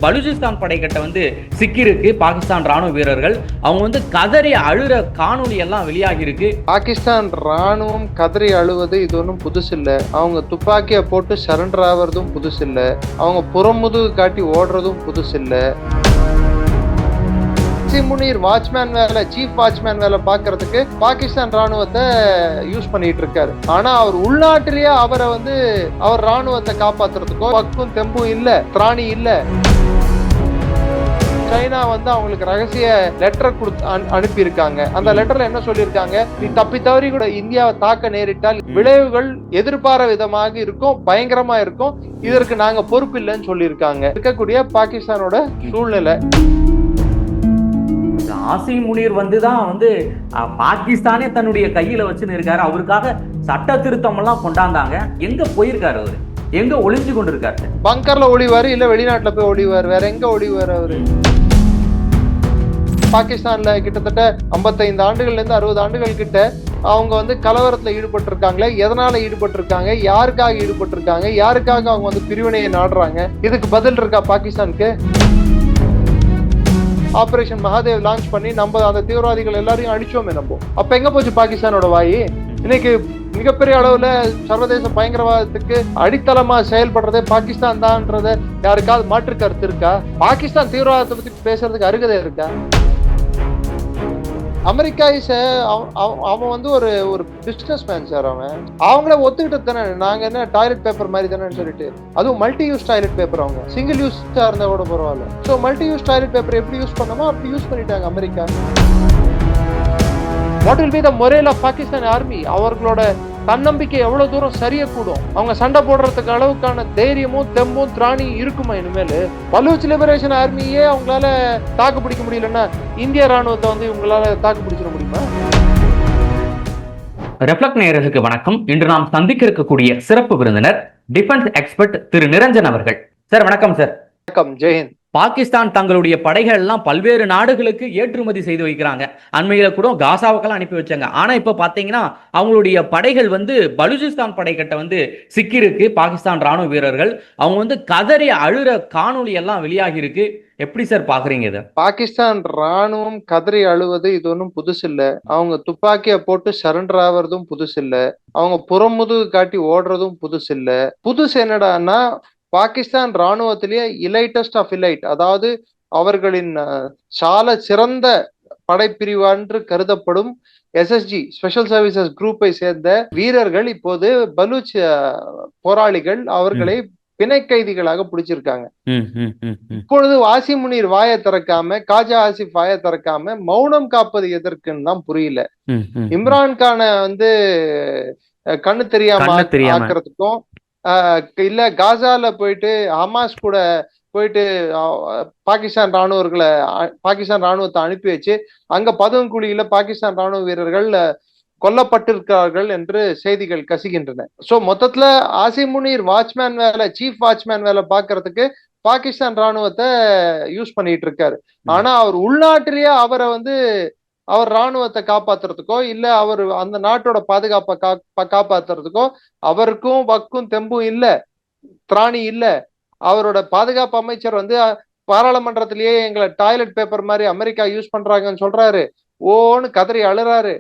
பலுச்சிஸ்தான் படைக்கிட்ட சிக்கிருக்கு பாகிஸ்தான் ராணுவ வீரர்கள். அவங்க கதறி அழுற காணொலி எல்லாம் வெளியாகி இருக்கு. பாகிஸ்தான் ராணுவம் கதறி அழுவது இது ஒன்றும் புதுசு இல்லை. அவங்க துப்பாக்கியை போட்டு சரண்டர் ஆவறதும் புதுசு இல்லை. அவங்க புறமுதுகு காட்டி ஓடுறதும் புதுசு இல்லை. முனீர் வாட்ச்மேன் வேலை, சீஃப் வாட்ச்மேன் வேலை பாக்குறதுக்கு பாகிஸ்தான் ராணுவத்தை யூஸ் பண்ணிட்டு இருக்காரு. ஆனா அவர் உள்நாட்டிலேயே அவரை அவர் ராணுவத்தை காப்பாத்துறதுக்கோ வக்கும் தெம்பும் இல்ல, திராணி இல்ல. சைனா அவங்களுக்கு ரகசிய லெட்டர் அனுப்பி இருக்காங்க. அந்த லெட்டர்ல என்ன சொல்லியிருக்காங்க, நீ தப்பி தவறி கூட இந்தியாவை தாக்க நேரிட்டால் விளைவுகள் எதிர்பார விதமாக இருக்கும், பயங்கரமா இருக்கும், இதற்கு நாங்க பொறுப்பு இல்லைன்னு சொல்லியிருக்காங்க. இருக்கக்கூடிய பாகிஸ்தானோட சூழ்நிலை. ஆசிம் முனீர் பாகிஸ்தானே தன்னுடைய கையில வச்சுன்னு இருக்காரு. அவருக்காக சட்ட திருத்தம் எல்லாம் கொண்டாந்தாங்க. எங்க போயிருக்காரு அவரு? எங்க ஒளிஞ்சு கொண்டு இருக்காரு? பங்கர்ல ஒளிவாரு, இல்ல வெளிநாட்டுல போய் ஒளிவாரு, வேற எங்க ஒளிவாரு அவரு? பாகிஸ்தான்ல கிட்டத்தட்ட 55 ஆண்டுகள்ல இருந்து 60 ஆண்டுகள் கிட்ட அவங்க கலவரத்துல ஈடுபட்டு இருக்காங்களே, எதனால ஈடுபட்டு இருக்காங்க, யாருக்காக ஈடுபட்டு இருக்காங்க, யாருக்காக அவங்க பிரிவினையை நாடுறாங்க? இதுக்கு பதில் இருக்கா பாகிஸ்தானுக்கு? ஆபரேஷன் மகாதேவ் லான்ச் பண்ணி நம்ம அந்த தீவிரவாதிகள் எல்லாரையும் அடிச்சோமே நம்ம. அப்ப எங்க போச்சு பாகிஸ்தானோட வாயி? இன்னைக்கு மிகப்பெரிய அளவுல சர்வதேச பயங்கரவாதத்துக்கு அடித்தளமா செயல்படுறதே பாகிஸ்தான் தான்ன்றத யாருக்காவது மாற்று கருத்து இருக்கா? பாகிஸ்தான் தீவிரவாதத்தை பத்தி பேசுறதுக்கு அருகதை இருக்கா? அமெரிக்கா அவன் ஒரு பிசினஸ் மேன் சார். அவங்கள ஒத்துக்கிட்டு தானே நாங்க என்ன டாய்லெட் பேப்பர் மாதிரி தானே சொல்லிட்டு, அதுவும் மல்டி யூஸ் டாய்லெட் பேப்பர். அவங்க சிங்கிள் யூஸ் இருந்தா கூட பரவாயில்ல. So multi use toilet paper எப்படி யூஸ் பண்ணணுமோ அப்படி யூஸ் பண்ணிட்டாங்க America. What will be the morale of Pakistan army? அவர்களோட தன்னம்பிக்கை எவ்வளவு தூரம் சரியக்கூடும்? அவங்க சண்டை போடுறதுக்கு அளவுக்கான தைரியமும் தெம்பும் திராணி இருக்குமா இனிமேல்? பலூச் லிபரேஷன் ஆர்மியே அவங்களால தாக்கு பிடிக்க முடியலன்னா இந்திய ராணுவத்தை இவங்களால தாக்கு பிடிச்சிட முடியுமா? ரெஃப்ளெக்ட் நேயர்களுக்கு வணக்கம். இன்று நாம் சந்திக்க இருக்கக்கூடிய சிறப்பு விருந்தினர் டிஃபென்ஸ் எக்ஸ்பர்ட் திரு நிரஞ்சன் அவர்கள். சார் வணக்கம். சார் வணக்கம். ஜெயஹிந்த். பாகிஸ்தான் தங்களுடைய படைகள் எல்லாம் பல்வேறு நாடுகளுக்கு ஏற்றுமதி செய்து வைக்கிறாங்க. அண்மையில கூட காசாவுக்கெல்லாம் அனுப்பி வச்சாங்க. ஆனா இப்ப பாத்தீங்கன்னா அவங்களுடைய படைகள் பலுச்சிஸ்தான் படைக்கிட்ட சிக்கிருக்கு பாகிஸ்தான் ராணுவ வீரர்கள். அவங்க கதறி அழுற காணொலி எல்லாம் வெளியாகி இருக்கு. எப்படி சார் பாக்குறீங்க இதை? பாகிஸ்தான் ராணுவம் கதறி அழுவது இது ஒன்றும் புதுசு இல்ல. அவங்க துப்பாக்கியை போட்டு சரண்டர் ஆவறதும் புதுசு இல்ல. அவங்க புறமுதுகு காட்டி ஓடுறதும் புதுசு இல்ல. புதுசு என்னடான்னா, பாகிஸ்தான் ராணுவத்திலேயே இலைட்டஸ்ட் ஆஃப் இலைட், அதாவது அவர்களின் சால சிறந்த படைப்பிரிவு என்று கருதப்படும் எஸ்எஸ்ஜி ஸ்பெஷல் சர்வீசஸ் குரூப்பை சேர்ந்த வீரர்கள் இப்போது பலூச் போராளிகள் அவர்களை பிணை கைதிகளாக பிடிச்சிருக்காங்க. இப்பொழுது ஆசிம் முனீர் வாயை திறக்காம, காஜா ஆசிப் வாயை திறக்காம மௌனம் காப்பது எதற்குன்னு தான் புரியல. இம்ரான்கான கண்ணு தெரியாம ஆக்குறதுக்கும், இல்ல காசால போயிட்டு ஹமாஸ் கூட போயிட்டு பாகிஸ்தான் ராணுவத்தை அனுப்பி வச்சு அங்க பதுங்குழியில பாகிஸ்தான் ராணுவ வீரர்கள் கொல்லப்பட்டிருக்கிறார்கள் என்று செய்திகள் கசிகின்றன. சோ மொத்தத்துல ஆசிம் முனீர் வாட்ச்மேன் வேலை, சீஃப் வாட்ச்மேன் வேலை பாக்குறதுக்கு பாகிஸ்தான் ராணுவத்தை யூஸ் பண்ணிட்டு இருக்காரு. ஆனா அவர் உள்நாட்டிலேயே அவரை அவர் ராணுவத்தை காப்பாத்துறதுக்கோ இல்ல அவர் அந்த நாட்டோட பாதுகாப்பை காப்பாத்துறதுக்கோ அவருக்கும் வக்கும் தெம்பும் இல்ல, திராணி இல்ல. அவரோட பாதுகாப்பு அமைச்சர் பாராளுமன்றத்திலேயே எங்களை டாய்லெட் பேப்பர் மாதிரி அமெரிக்கா யூஸ் பண்றாங்கன்னு சொல்றாரு, ஓன்னு கதறி அழுறாரு.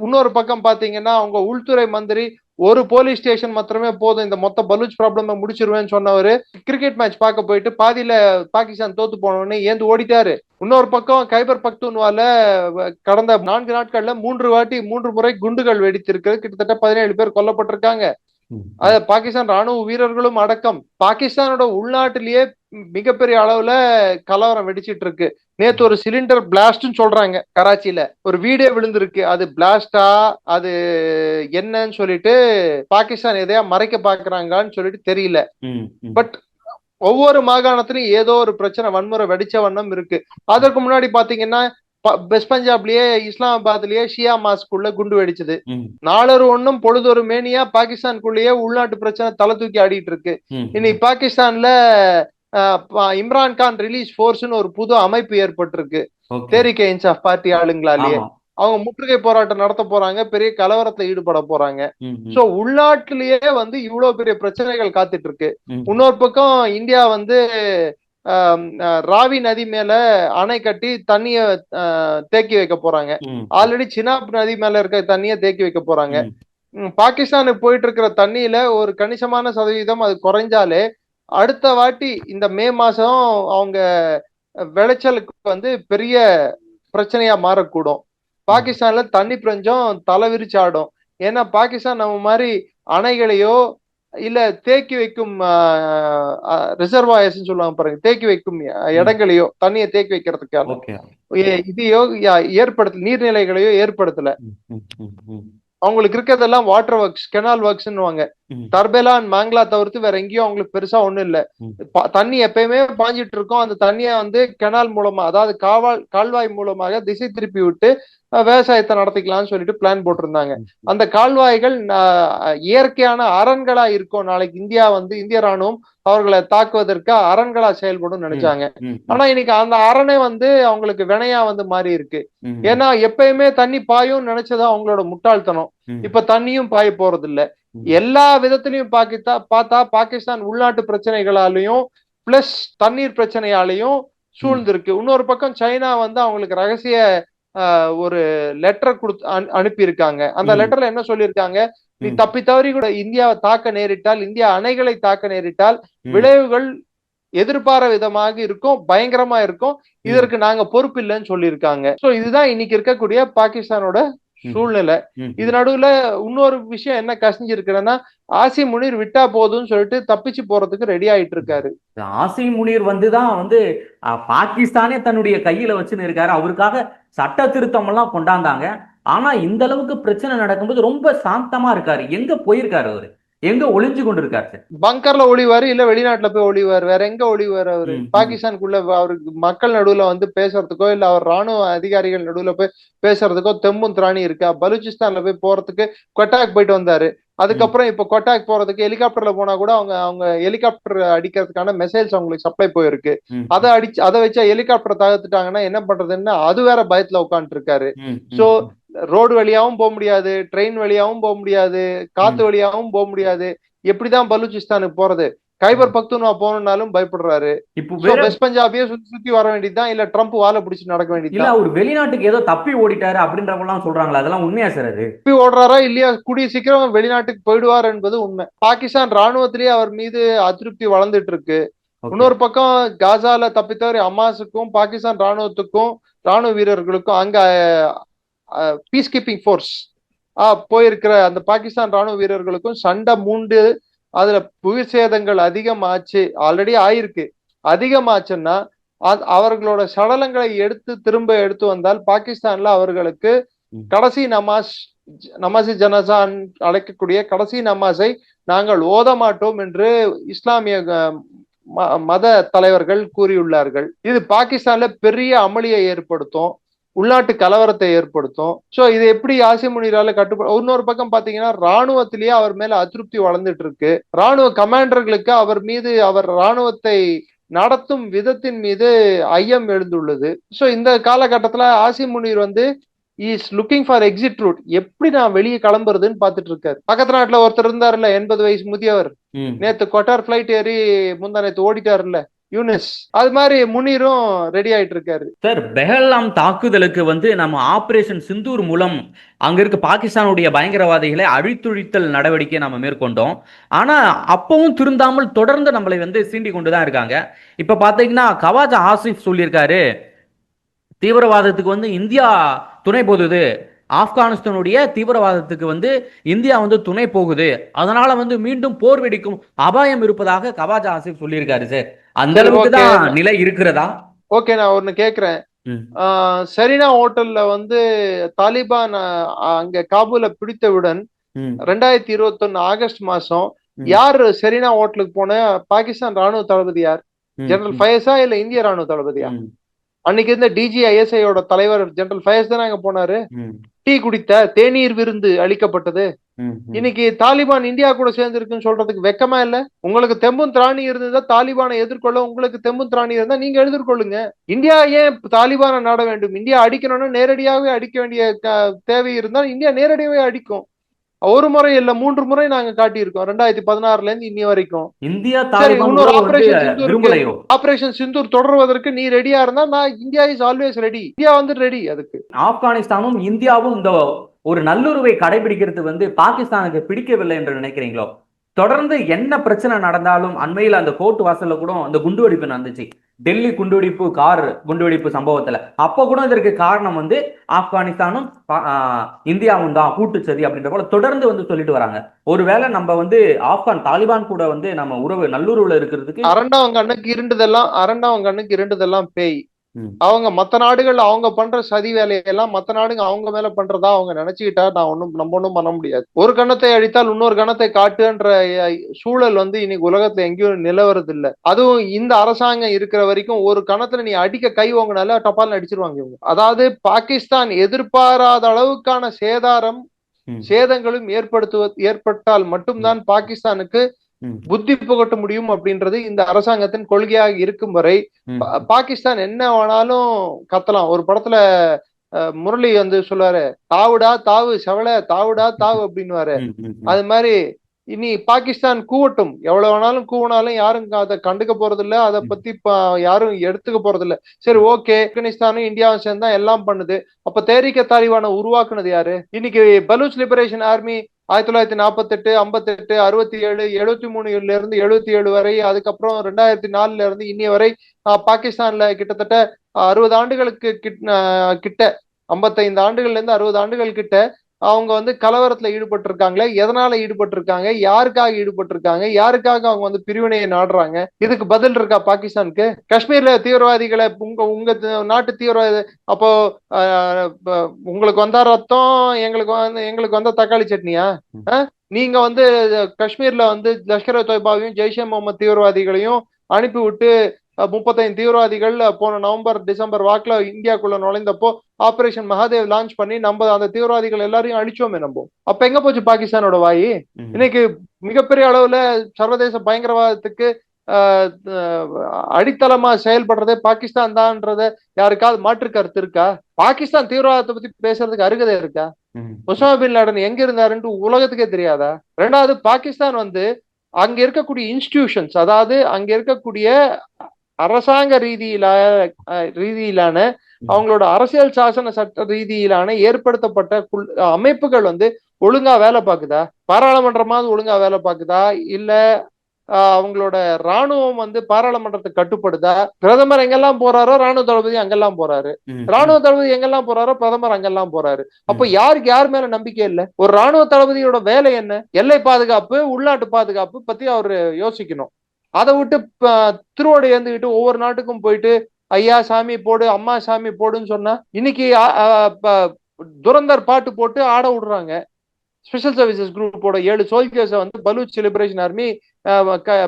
இன்னொரு பக்கம் பாத்தீங்கன்னா அவங்க உள்துறை மந்திரி ஒரு போலீஸ் ஸ்டேஷன் மாத்திரமே போதும், இந்த மொத்த பலூச் ப்ராப்ளம் முடிச்சிருவேன்னு சொன்னவரு கிரிக்கெட் மேட்ச் பார்க்க போயிட்டு பாதியில பாகிஸ்தான் தோத்து போனவொடனே ஏந்து ஓடிட்டாரு. இன்னொரு பக்கம் கைபர் பக்தூன்வால கடந்த 4 நாட்கள்ல 3 முறை குண்டுகள் வெடித்திருக்கு. கிட்டத்தட்ட 17 பேர் கொல்லப்பட்டிருக்காங்க. அது பாகிஸ்தான் ராணுவ வீரர்களும் அடக்கம். பாகிஸ்தானோட உள்நாட்டிலேயே மிகப்பெரிய அளவுல கலவரம் வெடிச்சிட்டு இருக்கு. நேத்து ஒரு சிலிண்டர் பிளாஸ்ட்னு சொல்றாங்க, கராச்சியில ஒரு வீடியோ விழுந்திருக்கு. அது பிளாஸ்டா அது என்னன்னு சொல்லிட்டு பாகிஸ்தான் எதையா மறைக்க பாக்குறாங்கன்னு சொல்லிட்டு தெரியல. பட் ஒவ்வொரு மாகாணத்திலும் ஏதோ ஒரு பிரச்சனை, வன்முறை வெடிச்ச வண்ணம் இருக்கு. அதற்கு முன்னாடி பாத்தீங்கன்னா வெஸ்ட் பஞ்சாப்லயே இஸ்லாமாபாத்லயே ஷியா மாஸ்குள்ள குண்டு வெடிச்சது. நாளொரு ஒண்ணும் பொழுதொரு மேனியா பாகிஸ்தானுக்குள்ளேயே உள்நாட்டு பிரச்சனை தலை தூக்கி ஆடிட்டு இருக்கு. இன்னைக்கு பாகிஸ்தான்ல இம்ரான்கான் ரிலீஸ் போர்ஸ்னு ஒரு புது அமைப்பு ஏற்பட்டிருக்கு. தேரிக் இன்சாஃப் பார்ட்டி ஆளுங்களாலேயே அவங்க முற்றுகை போராட்டம் நடத்த போறாங்க, பெரிய கலவரத்துல ஈடுபட போறாங்க. சோ உள்நாட்டிலேயே இவ்வளவு பெரிய பிரச்சனைகள் காத்துட்டு இருக்கு. இன்னொரு பக்கம் இந்தியா ராவி நதி மேல அணை கட்டி தண்ணிய தேக்கி வைக்க போறாங்க. ஆல்ரெடி சினாப் நதி மேல இருக்க தண்ணிய தேக்கி வைக்க போறாங்க. பாகிஸ்தானுக்கு போயிட்டு இருக்கிற தண்ணியில ஒரு கணிசமான சதவீதம் அது குறைஞ்சாலே அடுத்த வாட்டி இந்த மே மாசம் அவங்க விளைச்சலுக்கு வந்து பெரிய பிரச்சனையா மாறக்கூடும். பாகிஸ்தான்ல தண்ணி பிரஞ்சம் தலை விரிச்சாடும். ஏன்னா பாகிஸ்தான் நம்ம மாதிரி அணைகளையோ இல்ல தேக்கி வைக்கும் ரிசர்வாயர்ஸ் சொல்லுவாங்க பாருங்க, தேக்கி வைக்கும் இடங்களையோ தண்ணியை தேக்கி வைக்கிறதுக்கான இதையோ ஏற்படுத்தல, நீர்நிலைகளையோ ஏற்படுத்தல. அவங்களுக்கு இருக்கிறதெல்லாம் வாட்டர் ஒர்க்ஸ், கெனால் ஒர்க்ஸ்ன்னுவாங்க. தர்பேலா அண்ட் மாங்லா தவிர்த்து வேற எங்கேயும் அவங்களுக்கு பெருசா ஒண்ணும் இல்ல. தண்ணி எப்பயுமே பாஞ்சிட்டு இருக்கும். அந்த தண்ணியை வந்து கெனால் மூலமா, அதாவது கால்வாய் மூலமாக திசை திருப்பி விட்டு விவசாயத்தை நடத்திக்கலாம்னு சொல்லிட்டு பிளான் போட்டிருந்தாங்க. அந்த கால்வாய்கள் இயற்கையான அரண்களா இருக்கும். நாளைக்கு இந்தியா வந்து இந்திய ராணுவம் அவர்களை தாக்குவதற்கு அரண்களா செயல்படும் நினைச்சாங்க. ஆனா இன்னைக்கு அந்த அரணை வந்து அவங்களுக்கு வினையா வந்து மாறி இருக்கு. ஏன்னா எப்பயுமே தண்ணி பாயும் நினைச்சதா அவங்களோட முட்டாள்தனம். இப்ப தண்ணியும் பாய போறது இல்ல. எல்லா விதத்திலையும் பார்த்தா பாகிஸ்தான் உள்நாட்டு பிரச்சனைகளாலையும் பிளஸ் தண்ணீர் பிரச்சனையாலையும் சூழ்ந்திருக்கு. இன்னொரு பக்கம் சைனா வந்து அவங்களுக்கு ரகசிய ஒரு லெட்டர் அனுப்பி இருக்காங்க. அந்த லெட்டர்ல என்ன சொல்லியிருக்காங்க, நீ தப்பி தவறி கூட இந்தியாவை தாக்க நேரிட்டால், இந்தியா அணைகளை தாக்க நேரிட்டால் விளைவுகள் எதிர்பாராத விதமாக இருக்கும், பயங்கரமா இருக்கும். இதற்கு நாங்க பொறுப்பு இல்லைன்னு சொல்லியிருக்காங்க. சோ இதுதான் இன்னைக்கு இருக்கக்கூடிய பாகிஸ்தானோட சூழ்நிலை. இது நடுவுல இன்னொரு விஷயம் என்ன கசிஞ்சிருக்குன்னா, ஆசிம் முனீர் விட்டா போதும்னு சொல்லிட்டு தப்பிச்சு போறதுக்கு ரெடி ஆயிட்டு இருக்காரு. ஆசிம் முனீர் வந்துதான் வந்து பாகிஸ்தானே தன்னுடைய கையில வச்சுன்னு இருக்காரு. அவருக்காக சட்ட திருத்தம் எல்லாம் கொண்டாந்தாங்க. ஆனா இந்த அளவுக்கு பிரச்சனை நடக்கும்போது ரொம்ப சாந்தமா இருக்காரு. எங்க போயிருக்காரு அவரு? எங்க ஒளிஞ்சு கொண்டு இருக்காரு? பங்கர்ல ஒளிவாரு, இல்ல வெளிநாட்டுல போய் ஒளிவாரு. வேற எங்க ஒளிவாரு அவரு? பாகிஸ்தானுக்குள்ள அவருக்கு மக்கள் நடுவுல வந்து பேசுறதுக்கோ, இல்ல அவர் ராணுவ அதிகாரிகள் நடுவுல போய் பேசுறதுக்கோ தெம்பும் திராணி இருக்கா? பலூச்சிஸ்தான்ல போய் போறதுக்கு கொட்டாக் போயிட்டு வந்தாரு. அதுக்கப்புறம் இப்ப கொட்டாக் போறதுக்கு ஹெலிகாப்டர்ல போனா கூட அவங்க ஹெலிகாப்டர் அடிக்கிறதுக்கான மெசேஜ் அவங்களுக்கு சப்ளை போயிருக்கு. அதை வச்சா ஹெலிகாப்டர் தகர்த்துட்டாங்கன்னா என்ன பண்றதுன்னு அது வேற பயத்துல உட்காந்துட்டு இருக்காரு. சோ ரோடு வழியாவும் போக முடியாது, ட்ரெயின் வழியாவும் போக முடியாது, காத்து வழியாவும் போக முடியாது. எப்படிதான் பலூச்சிஸ்தானுக்கு போறது? கைபர் பக்துன்வா போகணும்னாலும் பயப்படுறாரு. இப்போ வெஸ்ட் பஞ்சாபியே சுத்தி வர வேண்டியதுதான், இல்ல ட்ரம்ப் வாழை பிடிச்சு நடக்க வேண்டியதுதான். அவர் வெளிநாட்டுக்கு ஏதோ தப்பி ஓடிட்டாரு அப்படின்றவங்கலாம் சொல்றாங்களா? அதெல்லாம் உண்மையா சார்? அது தப்பி ஓடுறாரா இல்லையா, கூடிய சீக்கிரம் வெளிநாட்டுக்கு போயிடுவார் என்பது உண்மை. பாகிஸ்தான் ராணுவத்திலேயே அவர் மீது அதிருப்தி வளர்ந்துட்டு இருக்கு. இன்னொரு பக்கம் காசால தப்பித்தவரை அமாஸுக்கும் பாகிஸ்தான் ராணுவத்துக்கும் ராணுவ வீரர்களுக்கும் அங்க பீஸ் கீப்பிங் ஃபோர்ஸ் போயிருக்கிற அந்த பாகிஸ்தான் ராணுவ வீரர்களுக்கும் சண்டை மூண்டு அதுல உயிர் சேதங்கள் அதிகமாச்சு. ஆல்ரெடி ஆயிருக்கு. அதிகமாச்சுன்னா அவர்களோட சடலங்களை திரும்ப எடுத்து வந்தால் பாகிஸ்தான்ல அவர்களுக்கு கடைசி நமாசி ஜனாசா அழைக்கக்கூடிய கடைசி நமாஸை நாங்கள் ஓத மாட்டோம் என்று இஸ்லாமிய மத தலைவர்கள் கூறியுள்ளார்கள். இது பாகிஸ்தான்ல பெரிய அமளியை ஏற்படுத்தும், உள்நாட்டு கலவரத்தை ஏற்படுத்தும். சோ இது எப்படி ஆசிம் முனீரால கட்டுப்பட? இன்னொரு பக்கம் பாத்தீங்கன்னா ராணுவத்திலேயே அவர் மேல அதிருப்தி வளர்ந்துட்டு இருக்கு. ராணுவ கமாண்டர்களுக்கு அவர் மீது, அவர் ராணுவத்தை நடத்தும் விதத்தின் மீது ஐயம் எழுந்துள்ளது. சோ இந்த காலகட்டத்துல ஆசிம் முனீர் வந்து is looking for exit route. எப்படி நான் வெளியே கிளம்புறதுன்னு பாத்துட்டு இருக்காரு. பக்கத்து நாட்டுல ஒருத்தர் இருந்தாருல்ல, 80 வயசு முதியவர், நேத்து கொட்டார் பிளைட் ஏறி முந்தா நேத்து ஓடிட்டாருல்ல, யூனிஸ். அது மாதிரி முனீரும் ரெடி ஆயிட்டு இருக்காரு. சார், பெஹல்லாம் தாக்குதலுக்கு வந்து நம்ம ஆபரேஷன் சிந்தூர் மூலம் அங்க இருக்க பாகிஸ்தானுடைய பயங்கரவாதிகளை அழித்தொழித்தல் நடவடிக்கையை நம்ம மேற்கொண்டோம். ஆனா அப்பவும் திருந்தாமல் தொடர்ந்து நம்மளை வந்து சீண்டி கொண்டுதான் இருக்காங்க. இப்ப பாத்தீங்கன்னா கவாஜா ஆசிஃப் சொல்லியிருக்காரு, தீவிரவாதத்துக்கு வந்து இந்தியா துணை போகுது, ஆப்கானிஸ்தானுடைய தீவிரவாதத்துக்கு வந்து இந்தியா வந்து துணை போகுது, அதனால வந்து மீண்டும் போர் வெடிக்கும் அபாயம் இருப்பதாக கவாஜா ஆசிப் சொல்லியிருக்காரு சார். அந்த அளவுக்கு தான் நிலை இருக்கிறதா? ஓகே, நான் ஒன்னு கேக்குறேன். செரீனா ஹோட்டல்ல வந்து தாலிபான் அங்க காபூல பிடித்தவுடன் 2021 ஆகஸ்ட் மாசம் யார் செரீனா ஹோட்டலுக்கு போன? பாகிஸ்தான் ராணுவ தளபதி யார்? ஜெனரல் ஃபயஸா இல்ல இந்திய ராணுவ தளபதியா? அன்னைக்கு இருந்த டிஜிஐஎஸ்ஐயோட தலைவர் ஜெனரல் ஃபயஸ் தானே அங்க போனாரு. டீ குடித்த, தேநீர் விருந்து அளிக்கப்பட்டது. இன்னைக்கு தாலிபான் இந்தியா கூட சேர்ந்து இருக்குன்னு சொல்றதுக்கு வெக்கமா இல்ல? உங்களுக்கு தெம்பும் திராணி இருந்ததா தாலிபானை எதிர்கொள்ள, உங்களுக்கு தெம்பும் திராணி இருந்தா நீங்க எதிர்கொள்ளுங்க. இந்தியா ஏன் தாலிபானை நாட வேண்டும்? இந்தியா அடிக்கணும்னா நேரடியாவே அடிக்க வேண்டிய தேவை இருந்தால் இந்தியா நேரடியாவே அடிக்கும். ஒரு முறை இல்ல 3 முறை நாங்க காட்டியிருக்கோம் 2016 இருந்து இன்னி வரைக்கும். இந்தியா சரி, தாலிபான் இன்னொரு உறவு வந்து ஆபரேஷன் சிந்தூருக்கு விரும்பலையோ? ஆபரேஷன் சிந்தூர் தொடர்வதற்கு நீ ரெடியா இருந்தா நான் India is always ready. India வந்து ரெடி அதுக்கு. ஆப்கானிஸ்தானும் இந்தியாவும் இந்த ஒரு நல்லுறவை கடைபிடிக்கிறது வந்து பாகிஸ்தானுக்கு பிடிக்கவில்லை என்று நினைக்கிறீங்களோ? தொடர்ந்து என்ன பிரச்சனை நடந்தாலும், அண்மையில் அந்த கோர்ட் வாசல்ல கூட அந்த குண்டுவெடிப்பு நடந்துச்சு, டெல்லி குண்டுவெடிப்பு, கார் குண்டுவெடிப்பு சம்பவத்துல. அப்ப கூட இதற்கு காரணம் வந்து ஆப்கானிஸ்தானும் இந்தியாவும் தான் கூட்டுச்சதி அப்படின்ற போல தொடர்ந்து வந்து சொல்லிட்டு வராங்க. ஒருவேளை நம்ம வந்து ஆப்கான் தாலிபான் கூட வந்து நம்ம உறவு நல்லுறவுல இருக்கிறதுக்கு அரண்டவன் கண்ணுக்கு இருண்டதெல்லாம் பேய். அவங்க மத்த நாடுகள் அவங்க பண்ற சதி வேலையெல்லாம் மத்த நாடுங்க அவங்க மேல பண்றதா அவங்க நினைச்சுக்கிட்டா நம்ம ஒண்ணும் பண்ண முடியாது. ஒரு கணத்தை அழித்தால் இன்னொரு கணத்தை காட்டுன்ற சூழல் வந்து இன்னைக்கு உலகத்துல எங்கேயும் நிலவறது இல்ல. அதுவும் இந்த அரசாங்கம் இருக்கிற வரைக்கும் ஒரு கணத்துல நீ அடிக்க கை வாங்கினால டப்பால் அடிச்சிருவாங்க இவங்க. அதாவது பாகிஸ்தான் எதிர்பாராத அளவுக்கான சேதங்களும் ஏற்பட்டால் மட்டும்தான் பாகிஸ்தானுக்கு புத்தி புகட்ட முடியும் அப்படின்றது இந்த அரசாங்கத்தின் கொள்கையாக இருக்கும் வரை பாகிஸ்தான் என்ன வேணாலும் கத்தலாம். ஒரு படத்துல முரளி வந்து சொல்லுவாரு, தாவுடா தாவு செவல, தாவுடா தாவு அப்படின்னுவாரு. அது மாதிரி இனி பாகிஸ்தான் கூவட்டும், எவ்வளவு வேணாலும் கூவினாலும் யாரும் அதை கண்டுக்க போறது இல்ல, அதை பத்தி யாரும் எடுத்துக்க போறது இல்ல. சரி, ஓகே, ஆப்கானிஸ்தானும் இந்தியாவும் சேர்ந்தா எல்லாம் பண்ணுது. அப்ப தேரிக்க தாலிபானை உருவாக்குனது யாரு? இன்னைக்கு பலூச் லிபரேஷன் ஆர்மி 1948, 58, 67, 73 இருந்து 77 வரை, அதுக்கப்புறம் 2004 இருந்து இன்னி வரை பாகிஸ்தான்ல கிட்டத்தட்ட 60 ஆண்டுகளுக்கு கிட்ட 55 ஆண்டுகள்ல இருந்து 60 ஆண்டுகள் கிட்ட அவங்க வந்து கலவரத்துல ஈடுபட்டு இருக்காங்களே. எதனால ஈடுபட்டு இருக்காங்க, யாருக்காக ஈடுபட்டு இருக்காங்க, யாருக்காக அவங்க வந்து பிரிவினையை நாடுறாங்க? இதுக்கு பதில் இருக்கா பாகிஸ்தானுக்கு? காஷ்மீர்ல தீவிரவாதிகளை உங்க நாட்டு தீவிரவாதி அப்போ உங்களுக்கு வந்தா ரத்தம், எங்களுக்கு வந்த தக்காளி சட்னியா? நீங்க வந்து காஷ்மீர்ல வந்து லஷ்கர் தொய்பாவையும் ஜெய்ஷே முகமது தீவிரவாதிகளையும் அனுப்பி விட்டு 35 தீவிரவாதிகள் போன நவம்பர் டிசம்பர் வாக்குல இந்தியாக்குள்ள நுழைந்தப்போ ஆபரேஷன் மகாதேவ் லான்ச் பண்ணி நம்ம அந்த தீவிரவாதிகள் எல்லாரையும் அழிச்சோமே நம்ம. அப்ப எங்க போச்சு பாகிஸ்தானோட வாயி? இன்னைக்கு மிகப்பெரிய அளவுல சர்வதேச பயங்கரவாதத்துக்கு அடித்தளமா செயல்படுறதே பாகிஸ்தான் தான்ன்றத யாருக்காவது மாற்று கருத்து இருக்கா? பாகிஸ்தான் தீவிரவாதத்தை பத்தி பேசுறதுக்கு அருகதை இருக்கா? ஒசாமா பின் லாடன் எங்க இருந்தாருன்னு உலகத்துக்கே தெரியாதா? ரெண்டாவது, பாகிஸ்தான் வந்து அங்க இருக்கக்கூடிய இன்ஸ்டிடியூஷன்ஸ், அதாவது அங்க இருக்கக்கூடிய அரசாங்க ரீதியிலான அவங்களோட அரசியல் சாசன சட்ட ரீதியிலான ஏற்படுத்தப்பட்ட அமைப்புகள் வந்து ஒழுங்கா வேலை பார்க்குதா? பாராளுமன்றமாவது ஒழுங்கா வேலை பார்க்குதா? இல்ல அவங்களோட ராணுவம் வந்து பாராளுமன்றத்தை கட்டுப்படுதா? பிரதமர் எங்கெல்லாம் போறாரோ ராணுவ தளபதி அங்கெல்லாம் போறாரு, ராணுவ தளபதி எங்கெல்லாம் போறாரோ பிரதமர் அங்கெல்லாம் போறாரு. அப்ப யாருக்கு யார் மேல நம்பிக்கை இல்ல? ஒரு ராணுவ தளபதியோட வேலை என்ன? எல்லை பாதுகாப்பு, உள்நாட்டு பாதுகாப்பு பத்தி அவரு யோசிக்கணும். அதை விட்டு திருவோடு ஏந்துக்கிட்டு ஒவ்வொரு நாட்டுக்கும் போயிட்டு ஐயா சாமி போடு, அம்மா சாமி போடுன்னு சொன்னா இன்னைக்கு துரந்தர் பாட்டு போட்டு ஆட விடுறாங்க. ஸ்பெஷல் சர்வீசஸ் குரூப்போட 7 சோல்ஜர்ஸை வந்து பலூச் லிபரேஷன் ஆர்மி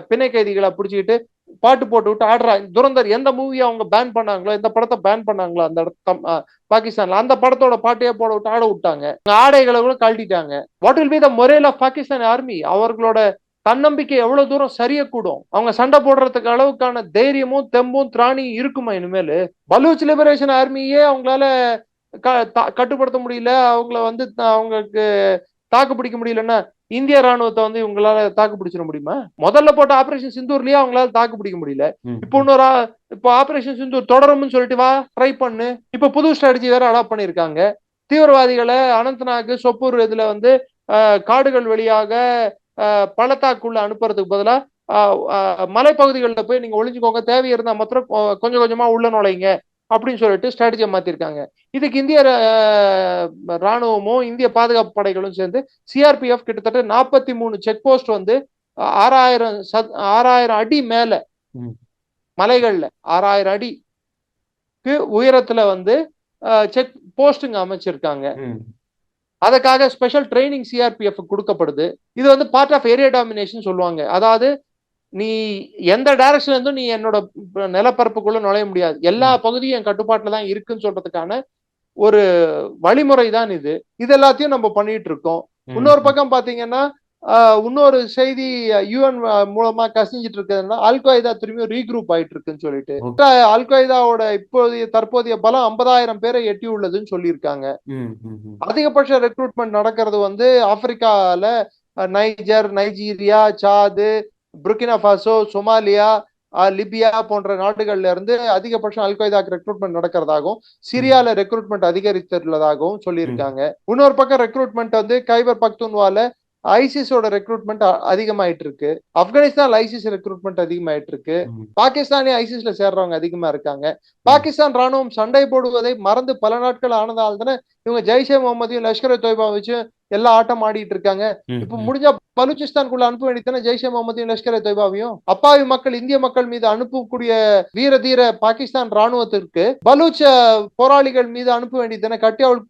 பிணை கைதிகளை பிடிச்சிக்கிட்டு பாட்டு போட்டு விட்டு ஆடுறாங்க. துரந்தர் எந்த மூவியை அவங்க பேன் பண்ணாங்களோ, எந்த படத்தை பேன் பண்ணாங்களோ அந்த பாகிஸ்தான்ல, அந்த படத்தோட பாட்டையே போட விட்டு ஆட விட்டாங்க. ஆடைகளை கூட கழட்டிட்டாங்க. What will be the morale of Pakistan army? அவர்களோட தன்னம்பிக்கை எவ்வளவு தூரம் சரியக்கூடும்? அவங்க சண்டை போடுறதுக்கு அளவுக்கான தைரியமும் தெம்பும் திராணியும் இருக்குமா இனிமேல்? பலூச் லிபரேஷன் ஆர்மியே அவங்களால கட்டுப்படுத்த முடியல, அவங்கள வந்து அவங்களுக்கு தாக்கு பிடிக்க முடியலன்னா இந்திய ராணுவத்தை வந்து இவங்களால தாக்கு பிடிச்சிட முடியுமா? முதல்ல போட்ட ஆபரேஷன் சிந்தூர்லயே அவங்களால தாக்கு பிடிக்க முடியல. இப்போ ஆபரேஷன் சிந்தூர் தொடரும்னு சொல்லிட்டு வா, ட்ரை பண்ணு. இப்ப புது ஸ்ட்ராட்டஜி வேற அடாப்ட் பண்ணிருக்காங்க. தீவிரவாதிகளை அனந்த்நாக், சொப்பூர் இதுல வந்து காடுகள் வழியாக பள்ளத்தாக்குள்ள அனுப்புறதுக்கு பதிலா மலைப்பகுதிகளில் போய் நீங்க ஒளிஞ்சுக்கோங்க, தேவை இருந்தா மாத்திரம் கொஞ்சம் கொஞ்சமா உள்ள நுழைங்க அப்படின்னு சொல்லிட்டு ஸ்ட்ராட்டஜியை மாத்திருக்காங்க. இதுக்கு இந்திய ராணுவமும் இந்திய பாதுகாப்பு படைகளும் சேர்ந்து சிஆர்பிஎஃப் கிட்டத்தட்ட 43 செக் போஸ்ட் வந்து 6000 அடி மேல மலைகள்ல 6000 அடிக்கு உயரத்துல வந்து செக் போஸ்டுங்க அமைச்சிருக்காங்க. அதுக்காக ஸ்பெஷல் ட்ரைனிங் சிஆர்பிஎஃப் கொடுக்கப்படுது. இது வந்து பார்ட் ஆஃப் ஏரியா டாமினேஷன் சொல்லுவாங்க. அதாவது நீ எந்த டைரக்ஷன்ல இருந்தும் நீ என்னோட நிலப்பரப்புக்குள்ள நுழைய முடியாது, எல்லா பகுதியும் என் கட்டுப்பாட்டுல தான் இருக்குன்னு சொல்றதுக்கான ஒரு வழிமுறை தான் இது. இது எல்லாத்தையும் நம்ம பண்ணிட்டு இருக்கோம். இன்னொரு பக்கம் பாத்தீங்கன்னா இன்னொரு செய்தி யுஎன் மூலமா கசிஞ்சிட்டு இருக்குதுன்னா அல் கொய்தா திரும்பியும் ரீக்ரூப் ஆயிட்டு இருக்குன்னு சொல்லிட்டு அல் கொய்தாவோட தற்போதைய பலம் 50,000 பேரை எட்டி உள்ளதுன்னு சொல்லியிருக்காங்க. அதிகபட்ச ரெக்ரூட்மெண்ட் நடக்கிறது வந்து ஆப்பிரிக்கால நைஜர், நைஜீரியா, சாது, புர்கினா ஃபாசோ, சொமாலியா, லிபியா போன்ற நாடுகள்ல இருந்து அதிகபட்சம் அல் கொய்தாக்கு ரெக்ரூட்மெண்ட் நடக்கிறதாகவும் சிரியால ரெக்ரூட்மெண்ட் அதிகரித்துள்ளதாகவும் சொல்லியிருக்காங்க. இன்னொரு பக்கம் ரெக்ரூட்மெண்ட் வந்து கைபர் பக்துன்வால ஐசிஸோட ரெக்ரூட்மெண்ட் அதிகமாயிட்டு இருக்கு. ஆப்கானிஸ்தான் ஐசிஸ் ரெக்ரூட்மெண்ட் அதிகமாயிட்டு இருக்கு. பாகிஸ்தானே ஐசிஸ்ல சேர்றவங்க அதிகமா இருக்காங்க. பாகிஸ்தான் ராணுவம் சண்டை போடுவதை மறந்து பல நாட்கள் ஆனதால் தானே இவங்க ஜெய்ஷே முகமதையும் லஷ்கர் தொய்பா வச்சு எல்லா ஆட்டம் ஆடிட்டு இருக்காங்க. இப்ப முடிஞ்சா பலூச்சிஸ்தானுக்குள்ள அனுப்ப வேண்டியதானே ஜெய்ஷே முகமதையும் லஷ்கர் தொய்பாவையும். அப்பாவி மக்கள், இந்திய மக்கள் மீது அனுப்பக்கூடிய வீர தீர பாகிஸ்தான் ராணுவத்திற்கு பலூச்ச போராளிகள் மீது அனுப்ப வேண்டியதானே,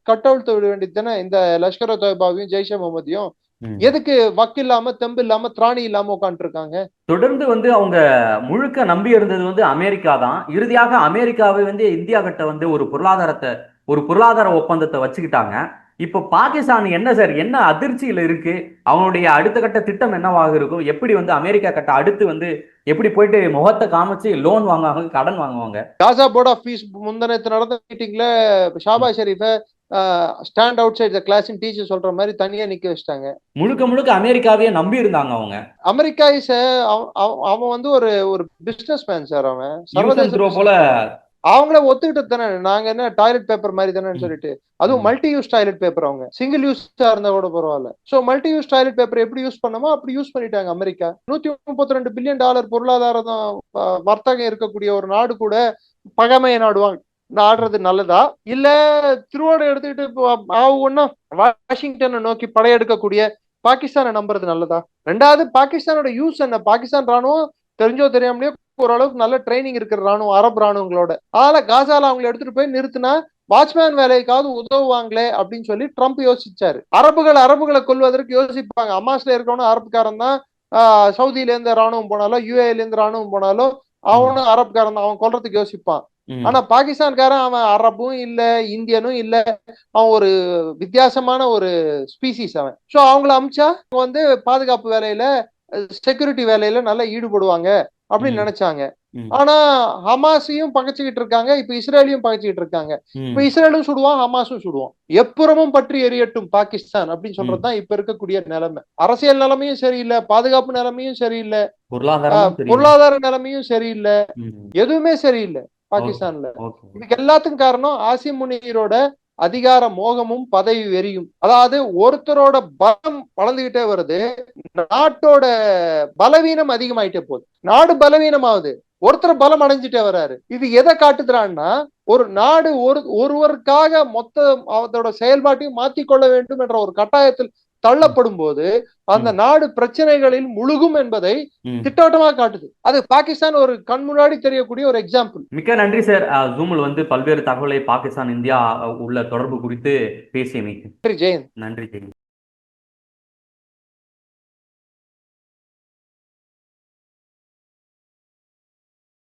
கட்டவிழ்த்து விட வேண்டியதானே இந்த லஷ்கர் தொய்பாவையும் ஜெய்ஷே முகமதையும். எதுக்கு வக்கு இல்லாம, தெம்பு இல்லாம, திராணி இல்லாம உட்காந்துட்டு இருக்காங்க? தொடர்ந்து வந்து அவங்க முழுக்க நம்பி இருந்தது வந்து அமெரிக்கா தான். இறுதியாக அமெரிக்காவை வந்து இந்தியா கிட்ட வந்து ஒரு பொருளாதார ஒப்பந்தத்தை வச்சுக்கிட்டாங்க. இப்போ பாகிஸ்தான் என்ன சார், என்ன அதிர்ச்சியில இருக்கு? அவங்களுடைய அடுத்த கட்ட திட்டம் என்னவாக இருக்கும்? எப்படி வந்து அமெரிக்கா கிட்ட அடுத்து வந்து எப்படி போயிட்டு முகத்தை காமிச்சு லோன் வாங்குவாங்க, கடன் வாங்குவாங்க? காசா போர்ட் ஆஃப் பீஸ் முந்தனத்து நடந்த மீட்டிங்ல ஷாபாஸ் ஷெரீஃபை stand outside the class teacher சொல்ற மாதிரி தனியா நிக்க வச்சிட்டாங்க. முழுக்க அமெரிக்காவே நம்பி இருந்தாங்க அவங்க. அமெரிக்கா அவன் வந்து ஒரு பிசினஸ் மேன் சார். அவன் சர்வதேச போல அவங்கள ஒத்துக்கிட்டு தானே நாங்க என்ன டாய்லெட் பேப்பர் மாதிரி தானே சொல்லிட்டு. அதுவும் மல்டி யூஸ் டாய்லெட் பேப்பர். அவங்க சிங்கிள் யூஸ் இருந்தா கூட பரவாயில்ல. So multi use toilet paper எப்படி யூஸ் பண்ணமோ அப்படி யூஸ் பண்ணிட்டாங்க அமெரிக்கா. $132 பில்லியன் பொருளாதாரம் வர்த்தகம் இருக்கக்கூடிய ஒரு நாடு கூட பகைமையை நாடுறது நல்லதா, இல்ல திருவோடு எடுத்துக்கிட்டு ஒன்னும் வாஷிங்டனை நோக்கி படையெடுக்கக்கூடிய பாகிஸ்தானை நம்புறது நல்லதா? ரெண்டாவது, பாகிஸ்தானோட யூஸ் என்ன? பாகிஸ்தான் ராணுவம் தெரிஞ்சோ தெரியாமலையோ ஓரளவுக்கு நல்ல ட்ரைனிங் இருக்கிற ராணுவம் அரபு ராணுவங்களோட. அதனால காசால அவங்களை எடுத்துட்டு போய் நிறுத்தினா வாட்ச்மேன் வேலைக்காவது உதவுவாங்களே அப்படின்னு சொல்லி ட்ரம்ப் யோசிச்சாரு. அரபுகளை கொல்வதற்கு யோசிப்பாங்க. அமாஸ்ல இருக்கவனும் அரபுக்காரன் தான். சவுதியில இருந்து ராணுவம் போனாலோ யுஏல இருந்து ராணுவம் போனாலோ அவனும் அரபுக்காரன் தான். அவன் கொல்றதுக்கு யோசிப்பான். ஆனா பாகிஸ்தான்காரன் அவன் அரபும் இல்ல, இந்தியனும் இல்ல, அவன் ஒரு வித்தியாசமான ஒரு ஸ்பீசிஸ் அவன். சோ அவங்கள அமிச்சா வந்து பாதுகாப்பு வேலையில, செக்யூரிட்டி வேலையில நல்லா ஈடுபடுவாங்க அப்படின்னு நினைச்சாங்க. ஆனா ஹமாஸையும் பகைச்சுக்கிட்டு இருக்காங்க, இப்ப இஸ்ரேலையும் பகைச்சுக்கிட்டு இருக்காங்க. இப்ப இஸ்ரேலும் சுடுவான், ஹமாஸும் சுடுவான். எப்புறமும் பற்றி எரியட்டும் பாகிஸ்தான் அப்படின்னு சொல்றதுதான் இப்ப இருக்கக்கூடிய நிலைமை. அரசியல் நிலைமையும் சரியில்லை, பாதுகாப்பு நிலைமையும் சரியில்லை, பொருளாதார நிலைமையும் சரியில்லை, எதுவுமே சரியில்லை பாகிஸ்தான்ல. இதுக்கு எல்லாத்துக்கும் காரணம் ஆசிம் முனீரோட அதிகார மோகமும் பதவி வெறியும். அதாவது ஒருத்தரோட பலம் வளர்ந்துகிட்டே வருது, நாட்டோட பலவீனம் அதிகமாயிட்டே போகுது. நாடு பலவீனமாகுது, ஒருத்தர் பலம் அடைஞ்சிட்டே வர்றாரு. இது எதை காட்டுதுறான்னா, ஒரு நாடு ஒருவருக்காக மொத்த அதோட செயல்பாட்டையும் மாற்றிக்கொள்ள வேண்டும் என்ற ஒரு கட்டாயத்தில் தள்ளப்படும் போது அந்த நாடு பிரச்சனைகளில் முழுகும் என்பதை திட்டவட்டமா காட்டுது. அது பாகிஸ்தான் ஒரு கண் முன்னாடி தெரியக்கூடிய ஒரு எக்ஸாம்பிள். மிக்க நன்றி சார். ஜூமில் வந்து பல்வேறு தகவலை பாகிஸ்தான் இந்தியா உள்ள தொடர்பு குறித்து பேசியமைக்கு. நன்றி ஜெயந்த். நன்றி ஜெயந்த்.